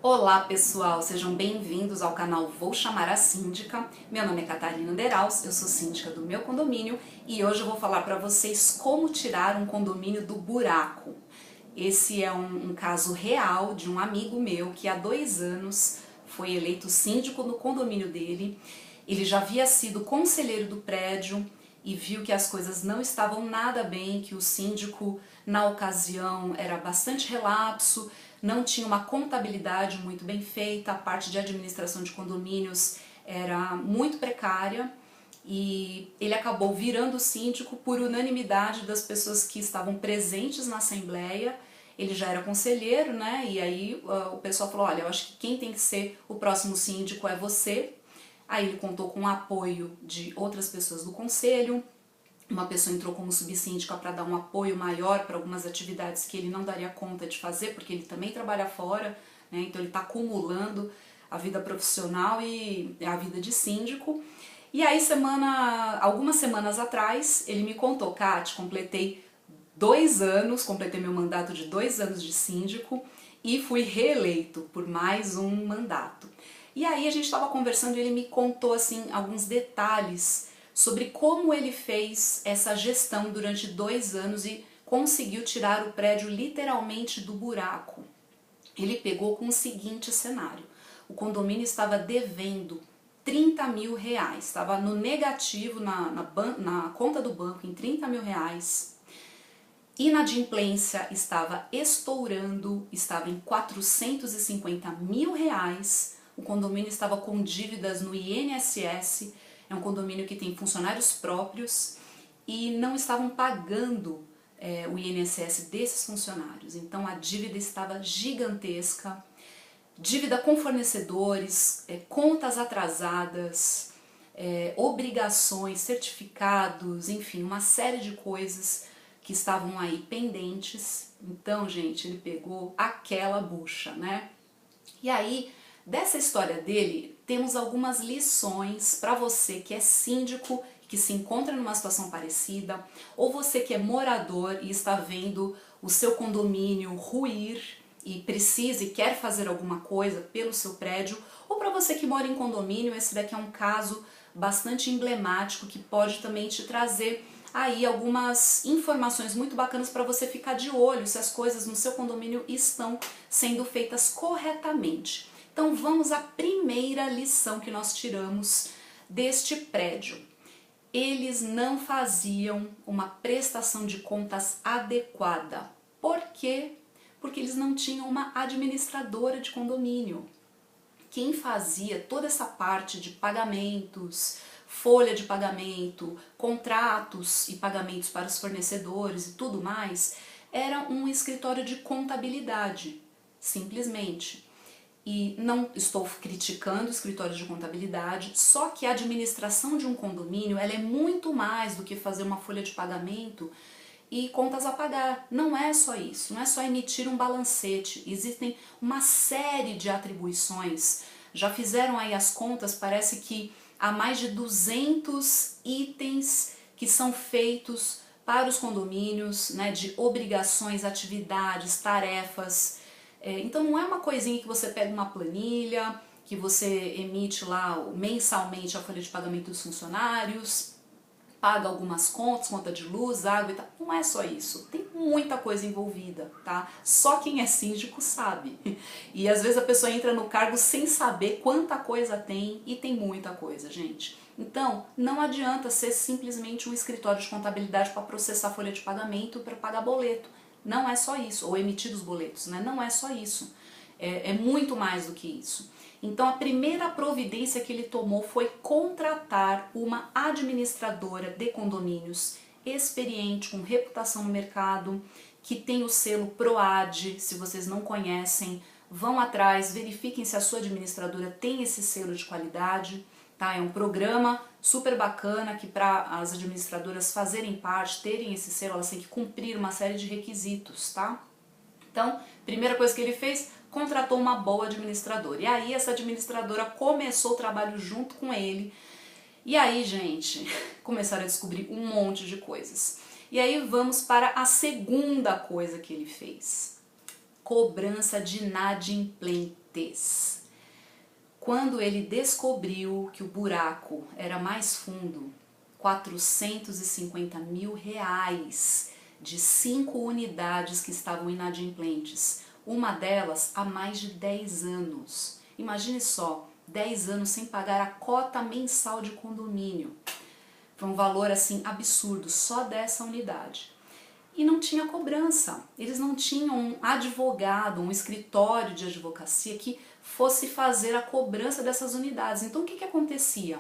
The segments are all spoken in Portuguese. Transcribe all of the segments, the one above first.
Olá pessoal, sejam bem-vindos ao canal Vou Chamar a Síndica. Meu nome é Catarina Deraus, eu sou síndica do meu condomínio e hoje eu vou falar para vocês como tirar um condomínio do buraco. Esse é um caso real de um amigo meu que há 2 anos foi eleito síndico no condomínio dele. Ele já havia sido conselheiro do prédio e viu que as coisas não estavam nada bem, que o síndico na ocasião era bastante relapso, não tinha uma contabilidade muito bem feita, a parte de administração de condomínios era muito precária e ele acabou virando síndico por unanimidade das pessoas que estavam presentes na assembleia. Ele já era conselheiro, né? E aí o pessoal falou, olha, eu acho que quem tem que ser o próximo síndico é você. Aí ele contou com o apoio de outras pessoas do conselho, uma pessoa entrou como subsíndica para dar um apoio maior para algumas atividades que ele não daria conta de fazer, porque ele também trabalha fora, né? Então ele está acumulando a vida profissional e a vida de síndico. E aí algumas semanas atrás ele me contou, Kate, completei 2 anos, completei meu mandato de 2 anos de síndico e fui reeleito por mais um mandato. E aí a gente estava conversando e ele me contou assim alguns detalhes sobre como ele fez essa gestão durante 2 anos e conseguiu tirar o prédio literalmente do buraco. Ele pegou com o seguinte cenário: o condomínio estava devendo 30 mil reais, estava no negativo na conta do banco em 30 mil reais. Inadimplência estava estourando, estava em 450 mil reais. O condomínio estava com dívidas no INSS, é um condomínio que tem funcionários próprios e não estavam pagando o INSS desses funcionários. Então a dívida estava gigantesca, dívida com fornecedores, contas atrasadas, obrigações, certificados, enfim, uma série de coisas que estavam aí pendentes. Então, gente, ele pegou aquela bucha, né? E aí, dessa história dele, temos algumas lições para você que é síndico, que se encontra numa situação parecida, ou você que é morador e está vendo o seu condomínio ruir e precisa e quer fazer alguma coisa pelo seu prédio, ou para você que mora em condomínio, esse daqui é um caso bastante emblemático que pode também te trazer aí algumas informações muito bacanas para você ficar de olho se as coisas no seu condomínio estão sendo feitas corretamente. Então vamos à primeira lição que nós tiramos deste prédio. Eles não faziam uma prestação de contas adequada. Por quê? Porque eles não tinham uma administradora de condomínio. Quem fazia toda essa parte de pagamentos, folha de pagamento, contratos e pagamentos para os fornecedores e tudo mais, era um escritório de contabilidade, simplesmente. E não estou criticando o escritório de contabilidade, só que a administração de um condomínio ela é muito mais do que fazer uma folha de pagamento e contas a pagar. Não é só isso, não é só emitir um balancete, existem uma série de atribuições. Já fizeram aí as contas, parece que há mais de 200 itens que são feitos para os condomínios, né, de obrigações, atividades, tarefas. Então não é uma coisinha que você pega uma planilha, que você emite lá mensalmente a folha de pagamento dos funcionários, paga algumas contas, conta de luz, água e tal. Não é só isso, tem muita coisa envolvida, tá? Só quem é síndico sabe. E às vezes a pessoa entra no cargo sem saber quanta coisa tem, e tem muita coisa, gente. Então, não adianta ser simplesmente um escritório de contabilidade para processar folha de pagamento, para pagar boleto. Não é só isso, ou emitir os boletos, né? Não é só isso. É muito mais do que isso. Então a primeira providência que ele tomou foi contratar uma administradora de condomínios experiente, com reputação no mercado, que tem o selo PROAD. Se vocês não conhecem, vão atrás, verifiquem se a sua administradora tem esse selo de qualidade. Tá? É um programa super bacana que para as administradoras fazerem parte, terem esse selo, elas têm que cumprir uma série de requisitos, tá? Então, primeira coisa que ele fez, contratou uma boa administradora. E aí essa administradora começou o trabalho junto com ele. E aí, gente, começaram a descobrir um monte de coisas. E aí vamos para a segunda coisa que ele fez. cobrança de inadimplentes. Quando ele descobriu que o buraco era mais fundo, R$ 450 mil de 5 unidades que estavam inadimplentes, uma delas há mais de 10 anos. Imagine só, 10 anos sem pagar a cota mensal de condomínio. Foi um valor assim absurdo, só dessa unidade. E não tinha cobrança, eles não tinham um advogado, um escritório de advocacia que fosse fazer a cobrança dessas unidades. Então o que acontecia?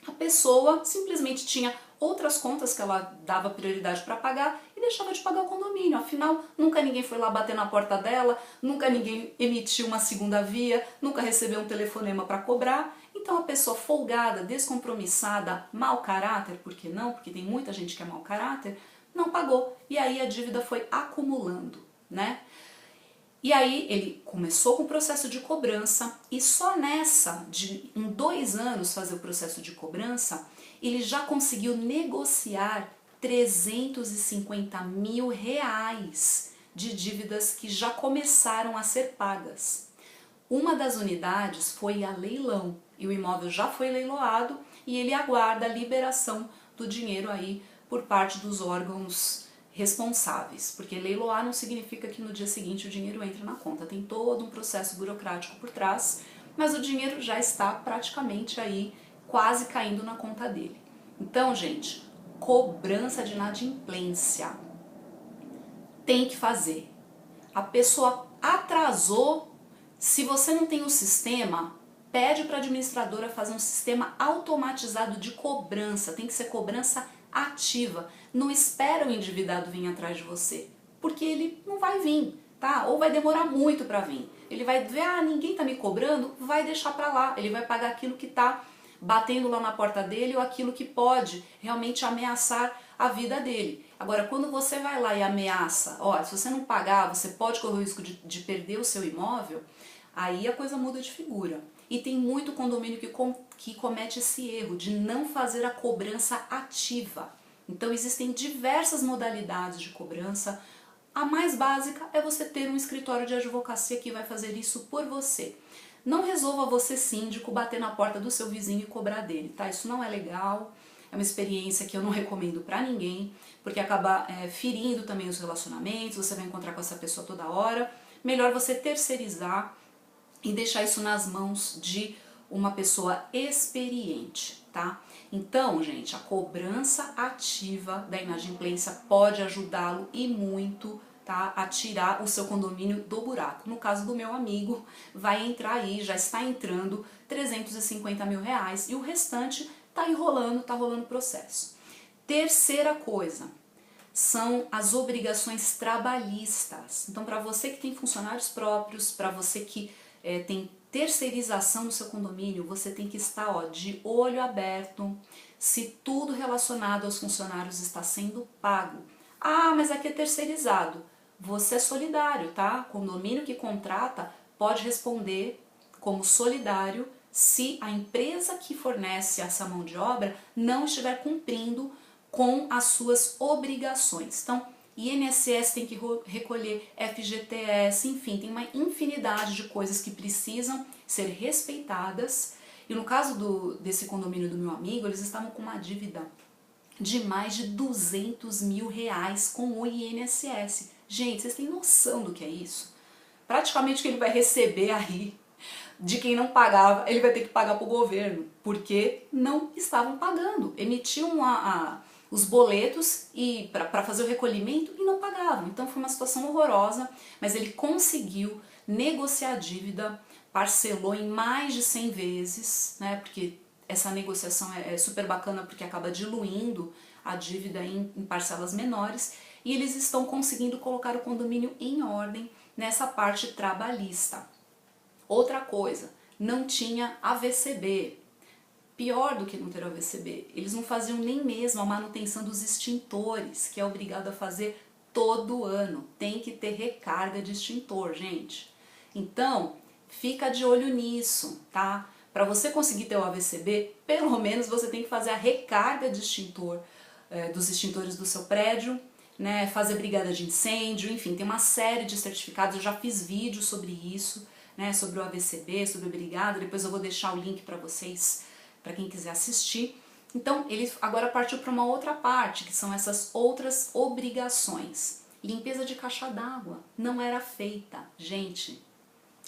A pessoa simplesmente tinha outras contas que ela dava prioridade para pagar e deixava de pagar o condomínio. Afinal, nunca ninguém foi lá bater na porta dela, nunca ninguém emitiu uma segunda via, nunca recebeu um telefonema para cobrar. Então a pessoa folgada, descompromissada, mau caráter, por que não? Porque tem muita gente que é mau caráter, não pagou. E aí a dívida foi acumulando, né? E aí ele começou com o processo de cobrança e só nessa, em 2 anos fazer o processo de cobrança, ele já conseguiu negociar R$ 350 mil de dívidas que já começaram a ser pagas. Uma das unidades foi a leilão e o imóvel já foi leiloado e ele aguarda a liberação do dinheiro aí por parte dos órgãos responsáveis, porque leiloar não significa que no dia seguinte o dinheiro entra na conta, tem todo um processo burocrático por trás, mas o dinheiro já está praticamente aí quase caindo na conta dele. Então, gente, cobrança de inadimplência tem que fazer. A pessoa atrasou, se você não tem um sistema, pede para a administradora fazer um sistema automatizado de cobrança, tem que ser cobrança ativa. Não espera o endividado vir atrás de você, porque ele não vai vir, tá? Ou vai demorar muito para vir. Ele vai ver, ninguém tá me cobrando, vai deixar para lá. Ele vai pagar aquilo que tá batendo lá na porta dele ou aquilo que pode realmente ameaçar a vida dele. Agora, quando você vai lá e ameaça, se você não pagar, você pode correr o risco de perder o seu imóvel, aí a coisa muda de figura. E tem muito condomínio que comete esse erro de não fazer a cobrança ativa. Então existem diversas modalidades de cobrança. A mais básica é você ter um escritório de advocacia que vai fazer isso por você. Não resolva você, síndico, bater na porta do seu vizinho e cobrar dele, tá? Isso não é legal, é uma experiência que eu não recomendo pra ninguém, porque acaba ferindo também os relacionamentos, você vai encontrar com essa pessoa toda hora. Melhor você terceirizar e deixar isso nas mãos de uma pessoa experiente, tá? Então, gente, a cobrança ativa da inadimplência pode ajudá-lo e muito, tá, a tirar o seu condomínio do buraco. No caso do meu amigo, vai entrar aí, já está entrando R$ 350 mil e o restante tá enrolando, tá rolando o processo. Terceira coisa, são as obrigações trabalhistas. Então, para você que tem funcionários próprios, para você que tem terceirização no seu condomínio, você tem que estar de olho aberto se tudo relacionado aos funcionários está sendo pago. Mas aqui é terceirizado. Você é solidário, tá? Condomínio que contrata pode responder como solidário se a empresa que fornece essa mão de obra não estiver cumprindo com as suas obrigações. Então, INSS tem que recolher FGTS, enfim, tem uma infinidade de coisas que precisam ser respeitadas. E no caso desse condomínio do meu amigo, eles estavam com uma dívida de mais de R$ 200 mil com o INSS. Gente, vocês têm noção do que é isso? Praticamente o que ele vai receber aí de quem não pagava, ele vai ter que pagar para o governo, porque não estavam pagando. Emitiam os boletos e para fazer o recolhimento e não pagavam. Então foi uma situação horrorosa, mas ele conseguiu negociar a dívida, parcelou em mais de 100 vezes, né? Porque essa negociação é super bacana porque acaba diluindo a dívida em parcelas menores e eles estão conseguindo colocar o condomínio em ordem nessa parte trabalhista. Outra coisa, não tinha AVCB. Pior do que não ter AVCB, eles não faziam nem mesmo a manutenção dos extintores, que é obrigado a fazer todo ano. Tem que ter recarga de extintor, gente. Então, fica de olho nisso, tá? Para você conseguir ter o AVCB, pelo menos você tem que fazer a recarga de extintor, dos extintores do seu prédio. né, fazer brigada de incêndio, enfim, tem uma série de certificados, eu já fiz vídeo sobre isso, né, sobre o AVCB, sobre a brigada, depois eu vou deixar o link para vocês, para quem quiser assistir. Então, ele agora partiu para uma outra parte, que são essas outras obrigações. Limpeza de caixa d'água não era feita. Gente,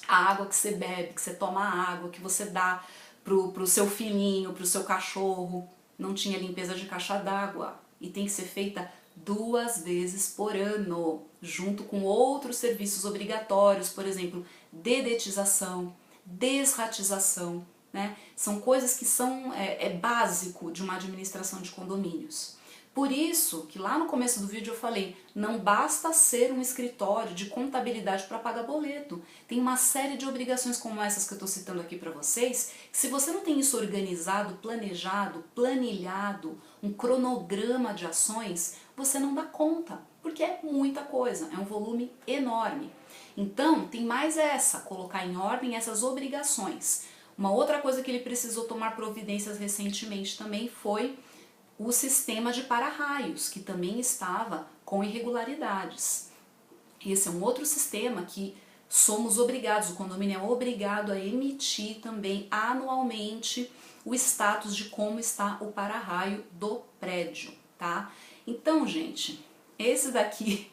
a água que você bebe, que você toma água, que você dá pro seu filhinho, pro seu cachorro, não tinha limpeza de caixa d'água. E tem que ser feita 2 vezes por ano, junto com outros serviços obrigatórios, por exemplo, dedetização, desratização, né? São coisas que são básico de uma administração de condomínios. Por isso que lá no começo do vídeo eu falei, não basta ser um escritório de contabilidade para pagar boleto. Tem uma série de obrigações como essas que eu estou citando aqui para vocês, que se você não tem isso organizado, planejado, planilhado, um cronograma de ações, você não dá conta, porque é muita coisa, é um volume enorme. Então, tem mais colocar em ordem essas obrigações. Uma outra coisa que ele precisou tomar providências recentemente também foi o sistema de para-raios, que também estava com irregularidades. Esse é um outro sistema que somos obrigados, o condomínio é obrigado a emitir também anualmente o status de como está o para-raio do prédio, tá? Então, gente, esse daqui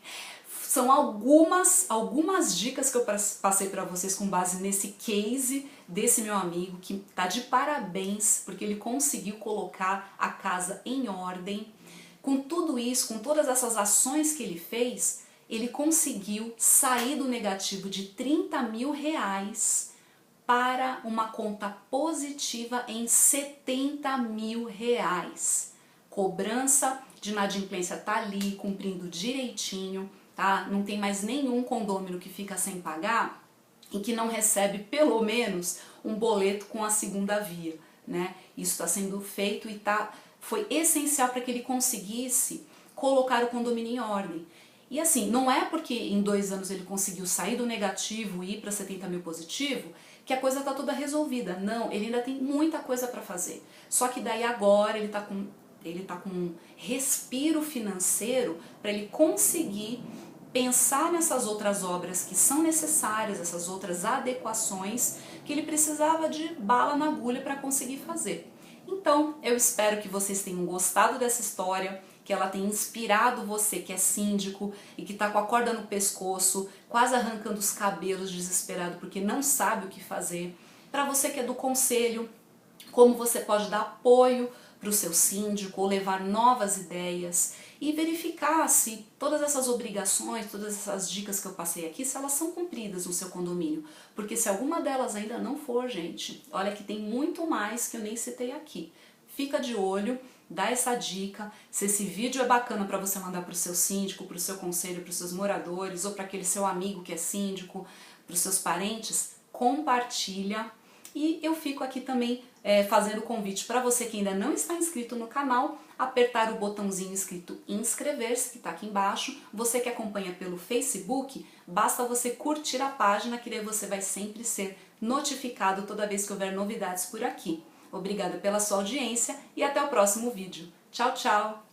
são algumas dicas que eu passei para vocês com base nesse case desse meu amigo, que tá de parabéns, porque ele conseguiu colocar a casa em ordem. Com tudo isso, com todas essas ações que ele fez, ele conseguiu sair do negativo de 30 mil reais para uma conta positiva em 70 mil reais. Cobrança de inadimplência tá ali, cumprindo direitinho, tá? Não tem mais nenhum condômino que fica sem pagar e que não recebe pelo menos um boleto com a segunda via, né? Isso está sendo feito e foi essencial para que ele conseguisse colocar o condomínio em ordem. E assim, não é porque em 2 anos ele conseguiu sair do negativo e ir para 70 mil positivo que a coisa está toda resolvida. Não, ele ainda tem muita coisa para fazer. Só que daí agora ele está com um respiro financeiro para ele conseguir pensar nessas outras obras que são necessárias, essas outras adequações que ele precisava de bala na agulha para conseguir fazer. Então, eu espero que vocês tenham gostado dessa história, que ela tenha inspirado você que é síndico e que está com a corda no pescoço, quase arrancando os cabelos desesperado porque não sabe o que fazer. Para você que é do conselho, como você pode dar apoio para o seu síndico ou levar novas ideias e verificar se todas essas obrigações, todas essas dicas que eu passei aqui, se elas são cumpridas no seu condomínio. Porque se alguma delas ainda não for, gente, olha que tem muito mais que eu nem citei aqui. Fica de olho, dá essa dica. Se esse vídeo é bacana para você mandar para o seu síndico, para o seu conselho, para os seus moradores ou para aquele seu amigo que é síndico, para os seus parentes, compartilha. E eu fico aqui também fazendo o convite para você que ainda não está inscrito no canal, apertar o botãozinho escrito inscrever-se, que está aqui embaixo. Você que acompanha pelo Facebook, basta você curtir a página, que daí você vai sempre ser notificado toda vez que houver novidades por aqui. Obrigada pela sua audiência e até o próximo vídeo. Tchau, tchau!